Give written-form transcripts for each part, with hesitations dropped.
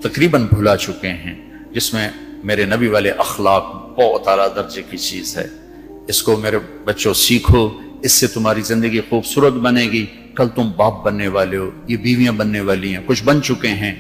تقریباً بھلا چکے ہیں، جس میں میرے نبی والے اخلاق بہت اعلیٰ درجے کی چیز ہے۔ اس کو میرے بچوں سیکھو، اس سے تمہاری زندگی خوبصورت بنے گی۔ کل تم باپ بننے والے ہو، یہ بیویاں بننے والی ہیں، کچھ بن چکے ہیں۔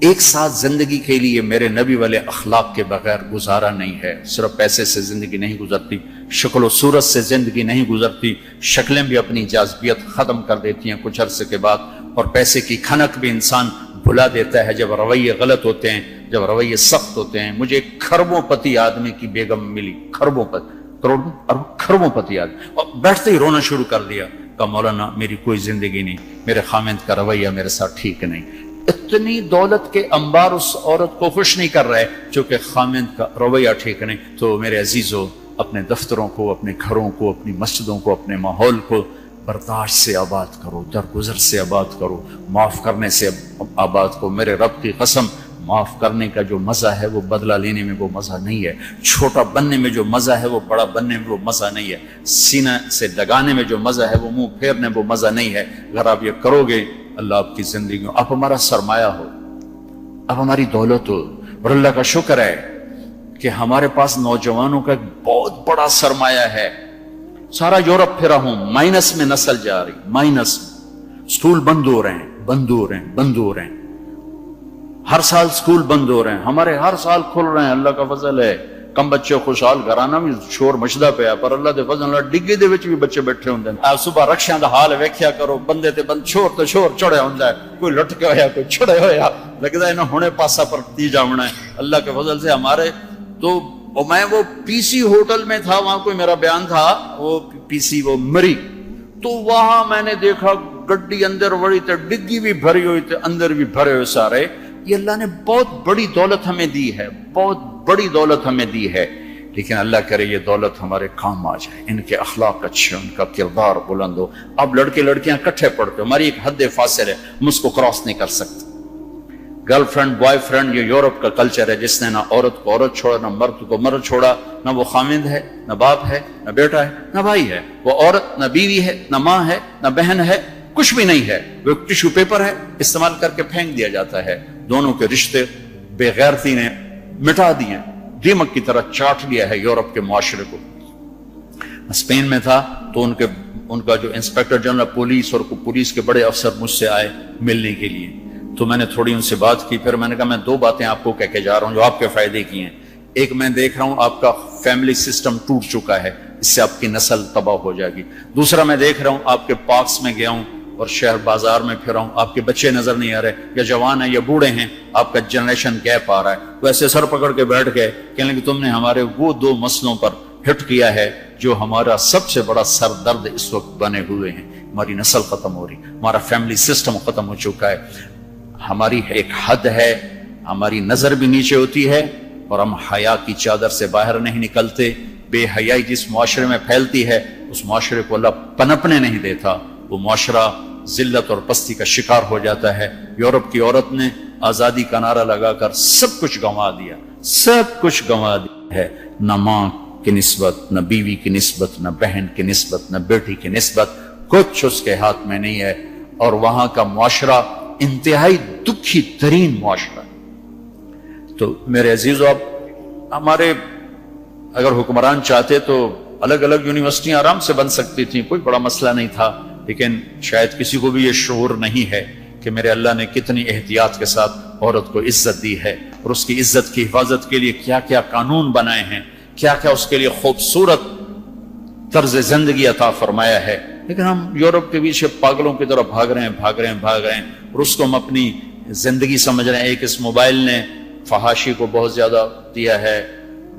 ایک ساتھ زندگی کے لیے میرے نبی والے اخلاق کے بغیر گزارا نہیں ہے۔ صرف پیسے سے زندگی نہیں گزرتی، شکل و صورت سے زندگی نہیں گزرتی، شکلیں بھی اپنی جاذبیت ختم کر دیتی ہیں کچھ عرصے کے بعد، اور پیسے کی کھنک بھی انسان بھلا دیتا ہے جب رویے غلط ہوتے ہیں، جب رویے سخت ہوتے ہیں۔ مجھے ایک کھربوں پتی آدمی کی بیگم ملی، کھربوں پتی، کروڑوں کھربوں پتی آدمی، اور بیٹھتے ہی رونا شروع کر دیا، کہا مولانا میری کوئی زندگی نہیں، میرے خامند کا رویہ میرے ساتھ ٹھیک نہیں۔ اتنی دولت کے انبار اس عورت کو خوش نہیں کر رہے چونکہ خامند کا رویہ ٹھیک نہیں۔ تو میرے عزیزو، اپنے دفتروں کو، اپنے گھروں کو، اپنی مسجدوں کو، اپنے ماحول کو برداشت سے آباد کرو، درگزر سے آباد کرو، معاف کرنے سے آباد کرو۔ میرے رب کی قسم، معاف کرنے کا جو مزہ ہے وہ بدلہ لینے میں وہ مزہ نہیں ہے، چھوٹا بننے میں جو مزہ ہے وہ بڑا بننے میں وہ مزہ نہیں ہے، سینہ سے لگانے میں جو مزہ ہے وہ منہ پھیرنے میں وہ مزہ نہیں ہے۔ اگر آپ یہ کرو گے، اللہ آپ کی زندگی میں، آپ ہمارا سرمایہ ہو، آپ ہماری دولت ہو۔ اور اللہ کا شکر ہے کہ ہمارے پاس نوجوانوں کا ایک بہت بڑا سرمایہ ہے۔ سارا یورپ پھرا ہوں، مائنس میں نسل جا رہی، مائنس میں۔ سکول بند ہو رہے ہیں، بند ہو رہے ہیں، بند ہو رہے ہیں، ہر سال سکول بند ہو رہے ہیں، ہمارے ہر سال کھل رہے ہیں، اللہ کا فضل ہے۔ کم بچے خوشحال گھرانا بھی شور مچدا پیا، پر اللہ دے فضل نال ڈگے دے وچ بھی بچے بیٹھے ہوندے ہیں۔ آپ صبح رکشیاں دا حال ویکھیا کرو، بندے تے بند چھور تے چھور چڑھیا ہوندا ہے، کوئی لٹکے ہویا، کوئی چھڑے ہویا، لگدا ہے نا ہنے پاسا پر تی جاونا ہے۔ اللہ کے فضل سے ہمارے تو میں وہ پی سی ہوٹل میں تھا، وہاں کوئی میرا بیان تھا، وہ پی سی وہ مری، تو وہاں میں نے دیکھا گڈی اندر وڑی تے ڈگی بھی بھری ہوئی تے اندر بھی بھرے ہوئے سارے۔ یہ اللہ نے بہت بڑی دولت ہمیں دی ہے، بہت بڑی دولت ہمیں دی ہے، لیکن اللہ کرے یہ دولت ہمارے کام آ جائے، ان کے اخلاق اچھے، ان کا کردار بلند ہو۔ اب لڑکے لڑکیاں کٹھے پڑتے ہو، ہماری ایک حد فاصل ہے، ہم اس کو کراس نہیں کر سکتے۔ گرل فرینڈ بوائے فرینڈ، یہ یورپ کا کلچر ہے جس نے نہ عورت کو عورت چھوڑا، نہ مرد کو مرد چھوڑا، نہ وہ خامند ہے، نہ باپ ہے، نہ بیٹا ہے، نہ بھائی ہے، وہ عورت نہ بیوی ہے، نہ ماں ہے، نہ بہن ہے، کچھ بھی نہیں ہے، وہ ٹشو پیپر ہے، استعمال کر کے پھینک دیا جاتا ہے۔ دونوں کے رشتے بے غیرتی نے مٹا دیے، دیمک کی طرح چاٹ لیا ہے یورپ کے معاشرے کو۔ اسپین میں تھا تو ان کا جو انسپیکٹر جنرل پولیس اور پولیس کے بڑے افسر مجھ سے آئے ملنے کے لیے، تو میں نے تھوڑی ان سے بات کی، پھر میں نے کہا میں دو باتیں آپ کو کہہ کے جا رہا ہوں جو آپ کے فائدے کی ہیں۔ ایک، میں دیکھ رہا ہوں آپ کا فیملی سسٹم ٹوٹ چکا ہے، اس سے آپ کی نسل تباہ ہو جائے گی۔ دوسرا، میں دیکھ رہا ہوں آپ کے پارکس میں گیا ہوں اور شہر بازار میں پھر رہا ہوں، آپ کے بچے نظر نہیں آ رہے، یا جوان ہیں یا بوڑھے ہیں، آپ کا جنریشن گیپ آ رہا ہے۔ تو ایسے سر پکڑ کے بیٹھ گئے، کہنے کہ تم نے ہمارے وہ دو مسئلوں پر ہٹ کیا ہے جو ہمارا سب سے بڑا سر درد اس وقت بنے ہوئے ہیں۔ ہماری نسل ختم ہو رہی، ہمارا فیملی سسٹم ختم ہو چکا ہے، ہماری ایک حد ہے، ہماری نظر بھی نیچے ہوتی ہے اور ہم حیا کی چادر سے باہر نہیں نکلتے۔ بے حیائی جس معاشرے میں پھیلتی ہے اس معاشرے کو اللہ پنپنے نہیں دیتا، وہ معاشرہ ذلت اور پستی کا شکار ہو جاتا ہے۔ یورپ کی عورت نے آزادی کا نعرہ لگا کر سب کچھ گنوا دیا، سب کچھ گنوا دیا ہے، نہ ماں کی نسبت، نہ بیوی کی نسبت، نہ بہن کی نسبت، نہ بیٹی کی نسبت، کچھ اس کے ہاتھ میں نہیں ہے، اور وہاں کا معاشرہ انتہائی دکھی ترین معاشرہ۔ تو میرے عزیزو، اب ہمارے اگر حکمران چاہتے تو الگ الگ یونیورسٹیاں آرام سے بن سکتی تھیں، کوئی بڑا مسئلہ نہیں تھا، لیکن شاید کسی کو بھی یہ شعور نہیں ہے کہ میرے اللہ نے کتنی احتیاط کے ساتھ عورت کو عزت دی ہے، اور اس کی عزت کی حفاظت کے لیے کیا کیا قانون بنائے ہیں، کیا کیا اس کے لیے خوبصورت طرز زندگی عطا فرمایا ہے۔ لیکن ہم یورپ کے پیچھے پاگلوں کی طرح بھاگ رہے ہیں، اور اس کو ہم اپنی زندگی سمجھ رہے ہیں۔ ایک اس موبائل نے فحاشی کو بہت زیادہ دیا ہے،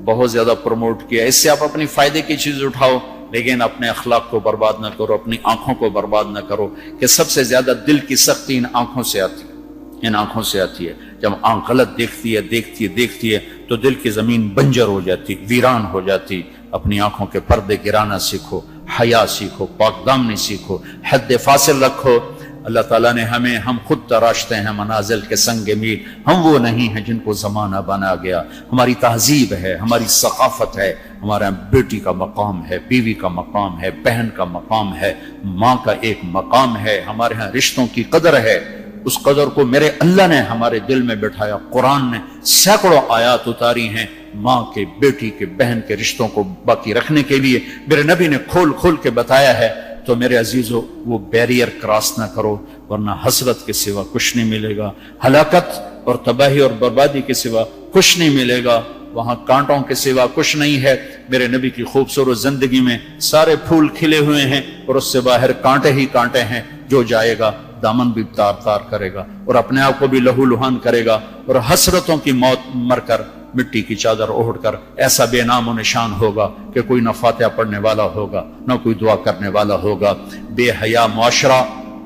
بہت زیادہ پروموٹ کیا، اس سے آپ اپنی فائدے کی چیز اٹھاؤ، لیکن اپنے اخلاق کو برباد نہ کرو، اپنی آنکھوں کو برباد نہ کرو، کہ سب سے زیادہ دل کی سختی ان آنکھوں سے آتی ہے، ان آنکھوں سے آتی ہے۔ جب آنکھ غلط دیکھتی ہے تو دل کی زمین بنجر ہو جاتی، ویران ہو جاتی۔ اپنی آنکھوں کے پردے گرانا سیکھو، حیا سیکھو، پاک دامنی سیکھو، حد فاصل رکھو۔ اللہ تعالیٰ نے ہم خود تراشتے ہیں منازل کے سنگ میل، ہم وہ نہیں ہیں جن کو زمانہ بنا گیا۔ ہماری تہذیب ہے، ہماری ثقافت ہے، ہمارا بیٹی کا مقام ہے، بیوی کا مقام ہے، بہن کا مقام ہے، ماں کا ایک مقام ہے، ہمارے ہاں رشتوں کی قدر ہے، اس قدر کو میرے اللہ نے ہمارے دل میں بٹھایا. قرآن نے سینکڑوں آیات اتاری ہیں ماں کے، بیٹی کے، بہن کے رشتوں کو باقی رکھنے کے لیے. میرے نبی نے کھول کھول کے بتایا ہے. تو میرے عزیزو وہ بیریئر کراس نہ کرو، ورنہ حسرت کے سوا کچھ نہیں ملے گا، ہلاکت اور تباہی اور بربادی کے سوا کچھ نہیں ملے گا، وہاں کانٹوں کے سوا کچھ نہیں ہے. میرے نبی کی خوبصورت زندگی میں سارے پھول کھلے ہوئے ہیں اور اس سے باہر کانٹے ہی کانٹے ہیں. جو جائے گا دامن بھی تار تار کرے گا اور اپنے آپ کو بھی لہو لہان کرے گا، اور حسرتوں کی موت مر کر مٹی کی چادر اوڑھ کر ایسا بے نام و نشان ہوگا کہ کوئی نہ فاتحہ پڑھنے والا ہوگا نہ کوئی دعا کرنے والا ہوگا. بے حیا معاشرہ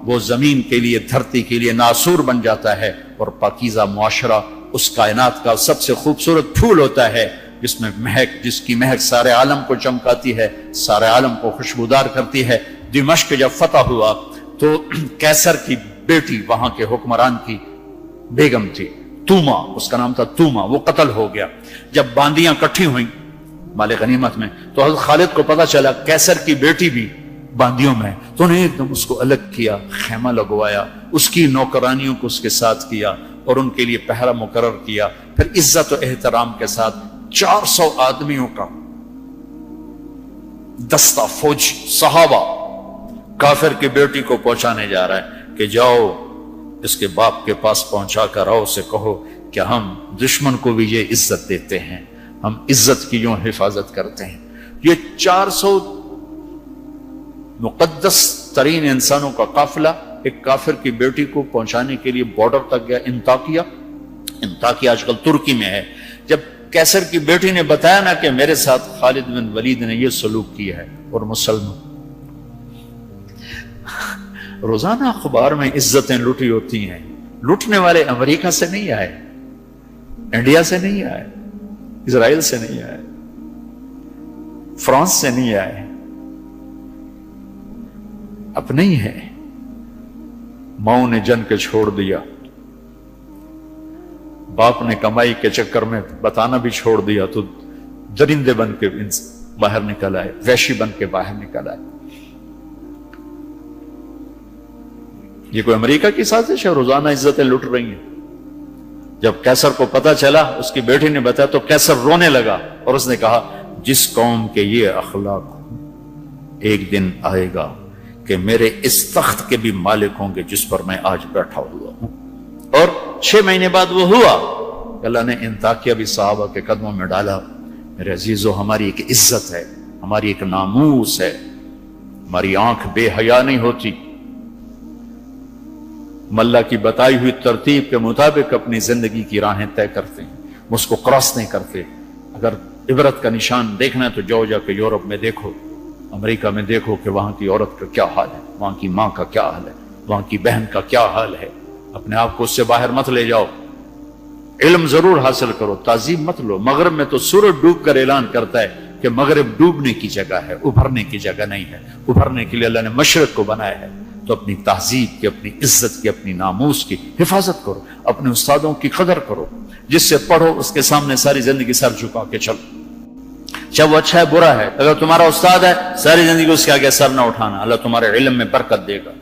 وہ زمین کے لیے، دھرتی کے لیے ناسور بن جاتا ہے، اور پاکیزہ معاشرہ اس کائنات کا سب سے خوبصورت پھول ہوتا ہے جس میں مہک، جس کی مہک سارے عالم کو چمکاتی ہے، سارے عالم کو خوشبودار کرتی ہے. دمشق جب فتح ہوا تو کیسر کی بیٹی وہاں کے حکمران کی بیگم تھی، توما، اس کا نام تھا توما، وہ قتل ہو گیا. جب باندیاں کٹھی ہوئیں مال غنیمت میں تو حضرت خالد کو پتا چلا کیسر کی بیٹی بھی باندیوں میں، تو انہیں ایک دم اس کو الگ کیا، خیمہ لگوایا، اس کی نوکرانیوں کو اس کے ساتھ کیا اور ان کے لیے پہرا مقرر کیا. پھر عزت و احترام کے ساتھ 400 آدمیوں کا دستہ فوجی صحابہ کافر کی بیٹی کو پہنچانے جا رہا ہے کہ جاؤ اس کے باپ کے پاس پہنچا کر آؤ، اسے کہو کہ ہم دشمن کو بھی یہ عزت دیتے ہیں، ہم عزت کی یوں حفاظت کرتے ہیں. یہ 400 مقدس ترین انسانوں کا قافلہ ایک کافر کی بیٹی کو پہنچانے کے لیے بارڈر تک گیا. انطاکیہ آج کل ترکی میں ہے. جب کیسر کی بیٹی نے بتایا نا کہ میرے ساتھ خالد بن ولید نے یہ سلوک کیا ہے، اور مسلمان روزانہ اخبار میں عزتیں لوٹی ہوتی ہیں. لوٹنے والے امریکہ سے نہیں آئے، انڈیا سے نہیں آئے، اسرائیل سے نہیں آئے، فرانس سے نہیں آئے، اپنے ہی ہے. ماؤں نے جن کے چھوڑ دیا، باپ نے کمائی کے چکر میں بتانا بھی چھوڑ دیا، تو درندے بن کے باہر نکل آئے، وحشی بن کے باہر نکل آئے. یہ کوئی امریکہ کی سازش ہے؟ روزانہ عزتیں لٹ رہی ہیں. جب کیسر کو پتا چلا، اس کی بیٹی نے بتایا تو کیسر رونے لگا اور اس نے کہا جس قوم کے یہ اخلاق ایک دن آئے گا کہ میرے اس تخت کے بھی مالک ہوں گے جس پر میں آج بیٹھا ہوا ہوں. اور 6 مہینے بعد وہ ہوا. اللہ نے انطاکیہ بھی صحابہ کے قدموں میں ڈالا. میرے عزیزو، ہماری ایک عزت ہے، ہماری ایک ناموس ہے، ہماری آنکھ بے حیا نہیں ہوتی. اللہ کی بتائی ہوئی ترتیب کے مطابق اپنی زندگی کی راہیں طے کرتے ہیں، اس کو کراس نہیں کرتے. اگر عبرت کا نشان دیکھنا ہے تو جاؤ جا کے یورپ میں دیکھو، امریکہ میں دیکھو کہ وہاں کی عورت کا کیا حال ہے، وہاں کی ماں کا کیا حال ہے، وہاں کی بہن کا کیا حال ہے. اپنے آپ کو اس سے باہر مت لے جاؤ. علم ضرور حاصل کرو، تعظیم مت لو. مغرب میں تو سورج ڈوب کر اعلان کرتا ہے کہ مغرب ڈوبنے کی جگہ ہے، ابھرنے کی جگہ نہیں ہے. ابھرنے کے لیے اللہ نے مشرق کو بنایا ہے. تو اپنی تہذیب کی، اپنی عزت کی، اپنی ناموس کی حفاظت کرو. اپنے استادوں کی قدر کرو. جس سے پڑھو اس کے سامنے ساری زندگی سر جھکا کے چلو، چاہے وہ اچھا ہے برا ہے. اگر تمہارا استاد ہے ساری زندگی اس کے آگے سر نہ اٹھانا. اللہ تمہارے علم میں برکت دے گا،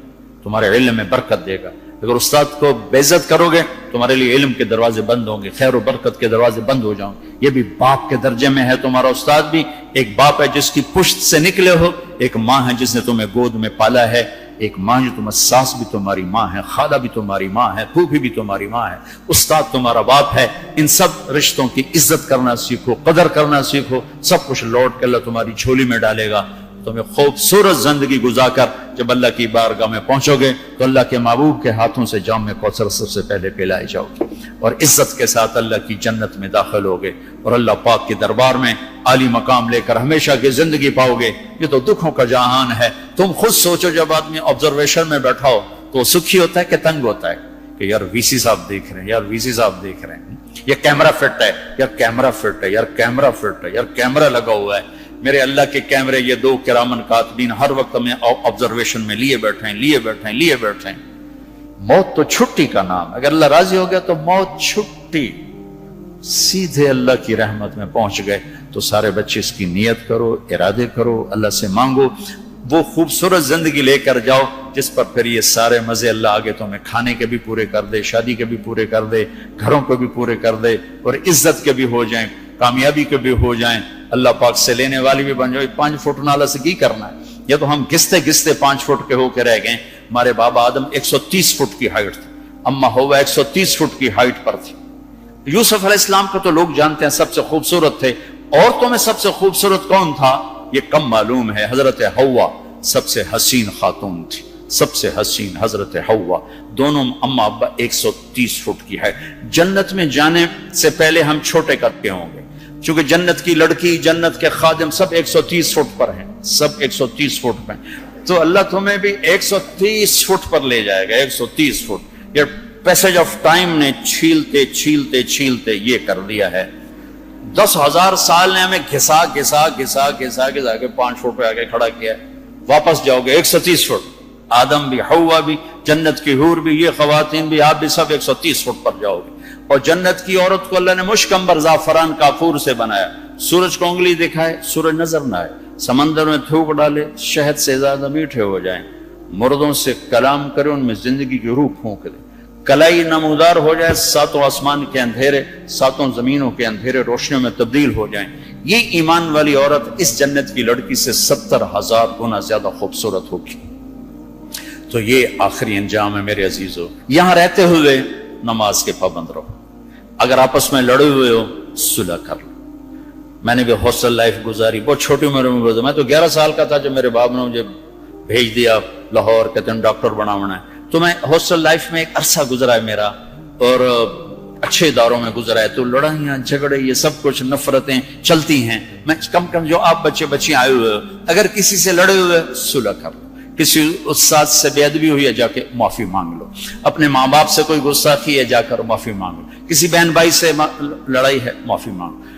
تمہارے علم میں برکت دے گا. اگر استاد کو بے عزت کرو گے تمہارے لیے علم کے دروازے بند ہوں گے، خیر و برکت کے دروازے بند ہو جاؤں گے. یہ بھی باپ کے درجے میں ہے. تمہارا استاد بھی ایک باپ ہے جس کی پشت سے نکلے ہو، ایک ماں ہے جس نے تمہیں گود میں پالا ہے، ایک ماں جو تمہیں ساس بھی تمہاری ماں ہے، خالہ بھی تمہاری ماں ہے، پھوپھی بھی تمہاری ماں ہے، استاد تمہارا باپ ہے. ان سب رشتوں کی عزت کرنا سیکھو، قدر کرنا سیکھو. سب کچھ لوٹ کے اللہ تمہاری جھولی میں ڈالے گا. تمہیں خوبصورت زندگی گزار کر جب اللہ کی بارگاہ میں پہنچو گے تو اللہ کے محبوب کے ہاتھوں سے جام میں کوثر سب سے پہلے پلائے جاؤ گے، اور عزت کے ساتھ اللہ کی جنت میں داخل ہوگے، اور اللہ پاک کے دربار میں عالی مقام لے کر ہمیشہ کی زندگی پاؤ گے. یہ تو دکھوں کا جہان ہے. تم خود سوچو، جب آدمی آبزرویشن میں بیٹھا ہو تو سکھی ہوتا ہے کہ تنگ ہوتا ہے کہ یار وی سی صاحب دیکھ رہے ہیں، یار وی سی صاحب دیکھ رہے ہیں، یہ کیمرہ فٹ ہے، یار کیمرہ فٹ ہے، یار کیمرہ فٹ ہے، یار کیمرہ لگا ہوا ہے. میرے اللہ کے کیمرے یہ 2 کرامن کاتبین ہر وقت ہمیں آبزرویشن میں لیے بیٹھے ہیں. موت تو چھٹی کا نام. اگر اللہ راضی ہو گیا تو موت چھٹی، سیدھے اللہ کی رحمت میں پہنچ گئے. تو سارے بچے اس کی نیت کرو، ارادے کرو، اللہ سے مانگو. وہ خوبصورت زندگی لے کر جاؤ جس پر پھر یہ سارے مزے اللہ آگے تمہیں کھانے کے بھی پورے کر دے، شادی کے بھی پورے کر دے، گھروں کو بھی پورے کر دے، اور عزت کے بھی ہو جائیں، کامیابی کے بھی ہو جائیں، اللہ پاک سے لینے والی بھی بن جائے۔ 5 فٹ نالا سے کی کرنا ہے؟ یہ تو ہم گھستے گھستے 5 فٹ کے ہو کے رہ گئے۔ ہمارے بابا آدم 130 فٹ کی ہائٹ تھی، اما ہوا 130 فٹ کی ہائٹ پر تھی۔ یوسف علیہ السلام کو تو لوگ جانتے ہیں سب سے خوبصورت تھے، عورتوں میں سب سے خوبصورت کون تھا یہ کم معلوم ہے، حضرت حوا سب سے حسین خاتون تھی، سب سے حسین حضرت حوا، دونوں اما ابا 130 فٹ کی ہے۔ جنت میں جانے سے پہلے ہم چھوٹے قد کے ہوں گے، چونکہ جنت کی لڑکی، جنت کے خادم سب 130 فٹ پر ہیں، سب 130 فٹ پر ہیں، تو اللہ تمہیں بھی 130 فٹ پر لے جائے گا، 130 فٹ۔ یہ پیسج آف ٹائم نے چھیلتے چھیلتے چھیلتے یہ کر دیا ہے۔ 10,000 سال نے ہمیں گھسا گھسا گھسا گھسا گھسا کے 5 فٹ پہ آگے کھڑا کیا ہے۔ واپس جاؤ گے 130 فٹ، آدم بھی، حوا بھی، جنت کی حور بھی، یہ خواتین بھی، آپ بھی سب 130 فٹ پر جاؤ گے۔ اور جنت کی عورت کو اللہ نے مشکمبر زعفران کافور سے بنایا، سورج کو انگلی دکھائے سورج نظر نہ آئے، سمندر میں تھوک ڈالے شہد سے زیادہ میٹھے ہو جائیں، مردوں سے کلام کرے ان میں زندگی کی روح پھونک دے، کلائی نمودار ہو جائے، 7 آسمان کے اندھیرے 7 زمینوں کے اندھیرے روشنیوں میں تبدیل ہو جائیں۔ یہ ایمان والی عورت اس جنت کی لڑکی سے 70,000 گنا زیادہ خوبصورت ہوگی۔ تو یہ آخری انجام ہے میرے عزیزو۔ یہاں رہتے ہوئے نماز کے پابند رہو، اگر آپس میں لڑے ہوئے ہو صلح کر لو۔ میں نے بھی ہاسٹل لائف گزاری، بہت چھوٹی عمر میں گزاری، میں تو 11 سال کا تھا جب میرے باپ نے مجھے بھیج دیا لاہور، کہتے ہیں ڈاکٹر بنانا ہے، تو میں ہاسٹل لائف میں ایک عرصہ گزرا ہے میرا، اور اچھے اداروں میں گزرا ہے، تو لڑائیاں جھگڑے یہ سب کچھ نفرتیں چلتی ہیں۔ میں کم جو آپ بچے بچیاں آئے ہوئے ہو، اگر کسی سے لڑے ہوئے صلح کر لو، کسی استاد سے بے ادبی ہوئی ہے جا کے معافی مانگ لو، اپنے ماں باپ سے کوئی گستاخی ہے جا کر معافی مانگ لو، کسی بہن بھائی سے لڑائی ہے معافی مانگ لو،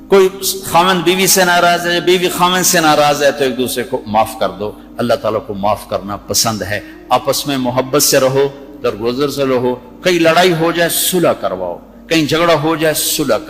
کوئی خامن بیوی سے ناراض ہے، بیوی خامن سے ناراض ہے، تو ایک دوسرے کو معاف کر دو۔ اللہ تعالیٰ کو معاف کرنا پسند ہے۔ آپس میں محبت سے رہو، درگزر سے رہو، کہیں لڑائی ہو جائے صلح کرواؤ، کہیں جھگڑا ہو جائے صلح کرواؤ۔